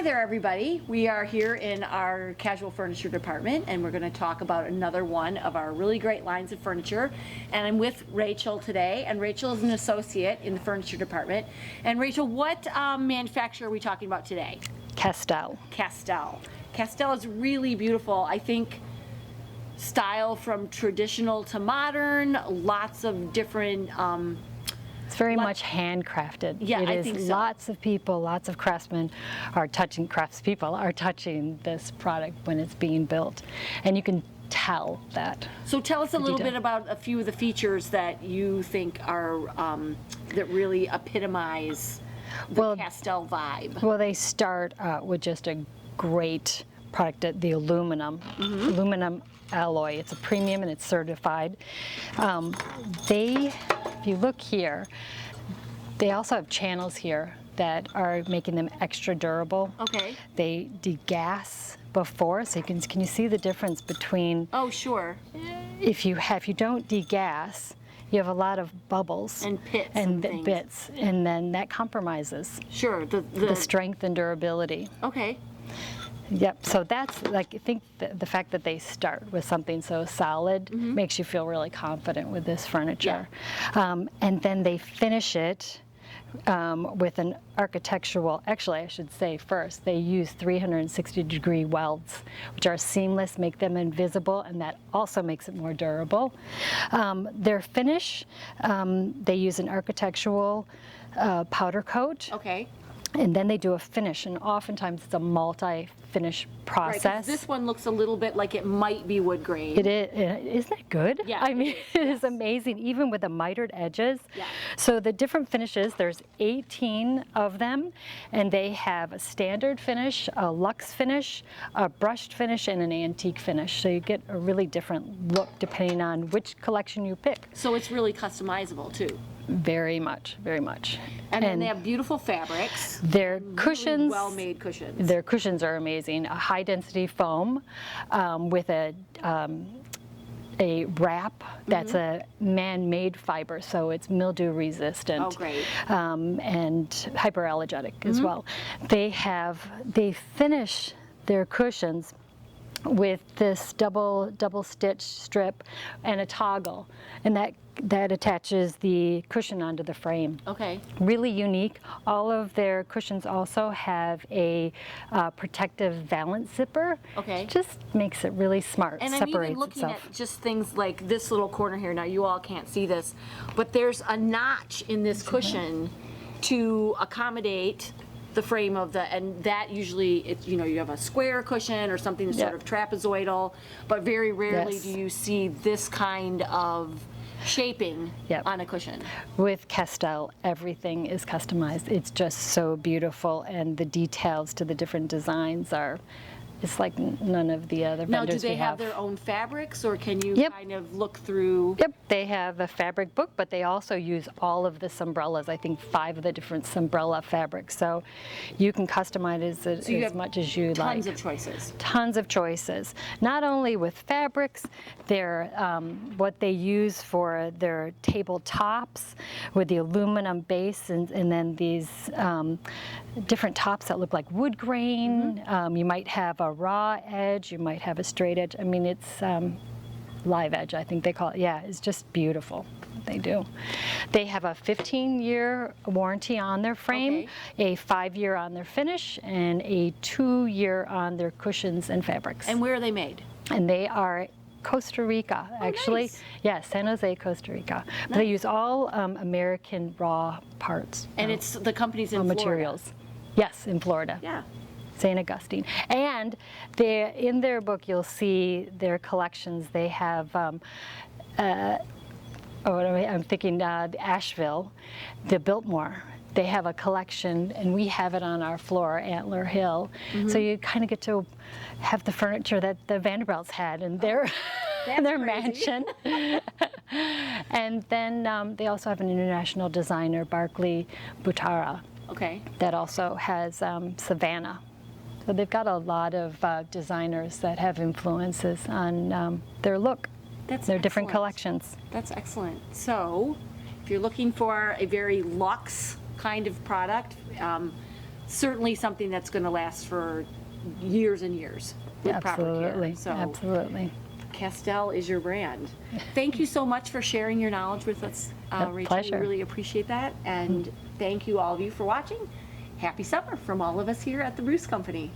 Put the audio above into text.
there, everybody. We are here in our casual furniture department, and we're going to talk about another one of our really great lines of furniture. And I'm with Rachel today, and Rachel is an associate in the furniture department. And Rachel, what manufacturer are we talking about today? Castell. Castell. Castell is really beautiful. I think style from traditional to modern, lots of different It's very much handcrafted. Yeah, I think so. Lots of people, lots of craftsmen are touching, craftspeople are touching this product when it's being built. And you can tell that. So tell us a little bit about a few of the features that you think are, that really epitomize the Castell vibe. Well, they start with just a great product, the aluminum. Aluminum alloy. It's a premium and it's certified. If you look here, they also have channels here that are making them extra durable. Okay. They degas before, so can you see the difference between? Oh, sure. If you don't degas, you have a lot of bubbles And pits and things. bits, and then that compromises Sure. the strength and durability. Okay. Yep, so that's like, I think the fact that they start with something so solid makes you feel really confident with this furniture. And then they finish it with an architectural, actually I should say first, they use 360-degree welds, which are seamless, make them invisible, and that also makes it more durable. Their finish, they use an architectural powder coat. Okay. And then they do a finish, and oftentimes it's a multi-finish process. Right, 'cause this one looks a little bit like it might be wood grain. It is. Isn't that good? Yeah, I mean, it it is amazing, even with the mitered edges. Yeah. So the different finishes, there's 18 of them, and they have a standard finish, a luxe finish, a brushed finish, and an antique finish. So you get a really different look depending on which collection you pick. So it's really customizable too. Very much, very much. And then they have beautiful fabrics. Their cushions, Well-made cushions. Their cushions are amazing. A high-density foam with a wrap that's a man-made fiber, so it's mildew resistant. Oh, great. And hyperallergenic as well. They finish their cushions with this double stitch strip and a toggle, and that attaches the cushion onto the frame. Okay. Really unique. All of their cushions also have a protective valance zipper. Okay. Just makes it really smart. And I'm separates even looking itself. at just things like this little corner here. Now you all can't see this, but there's a notch in this cushion to accommodate the frame of and that usually, you have a square cushion or something sort of trapezoidal, but very rarely do you see this kind of shaping on a cushion. With Castell, everything is customized. It's just so beautiful, and the details to the different designs it's like none of the other vendors we have. Now, do they have their own fabrics, or can you kind of look through? Yep, they have a fabric book, but they also use all of the umbrellas, I think 5 of the different umbrella fabrics, so you can customize it as much as you like. Tons of choices. Tons of choices. Not only with fabrics, what they use for their tabletops with the aluminum base, and then these different tops that look like wood grain. You might have a raw edge, you might have a straight edge. I mean, it's live edge, I think they call it. Yeah, it's just beautiful. They do. They have a 15-year warranty on their frame, a 5-year on their finish, and a 2-year on their cushions and fabrics. And where are they made? And they are Costa Rica, actually. Nice. Yeah, San Jose, Costa Rica. But they use all American raw parts. And it's the company's in Florida. Materials. Yes, in Florida. Yeah. St. Augustine. And in their book, you'll see their collections. They have, I'm thinking Asheville, the Biltmore. They have a collection, and we have it on our floor, Antler Hill. So you kind of get to have the furniture that the Vanderbilts had in their mansion. And then they also have an international designer, Barclay Butara. Okay. That also has Savannah. So they've got a lot of designers that have influences on their look, their different collections. That's excellent. So if you're looking for a very luxe kind of product, certainly something that's going to last for years and years with proper care. Absolutely, So absolutely. Castell is your brand. Thank you so much for sharing your knowledge with us, Rachel. Pleasure. We really appreciate that. And thank you all of you for watching. Happy summer from all of us here at the Bruce Company.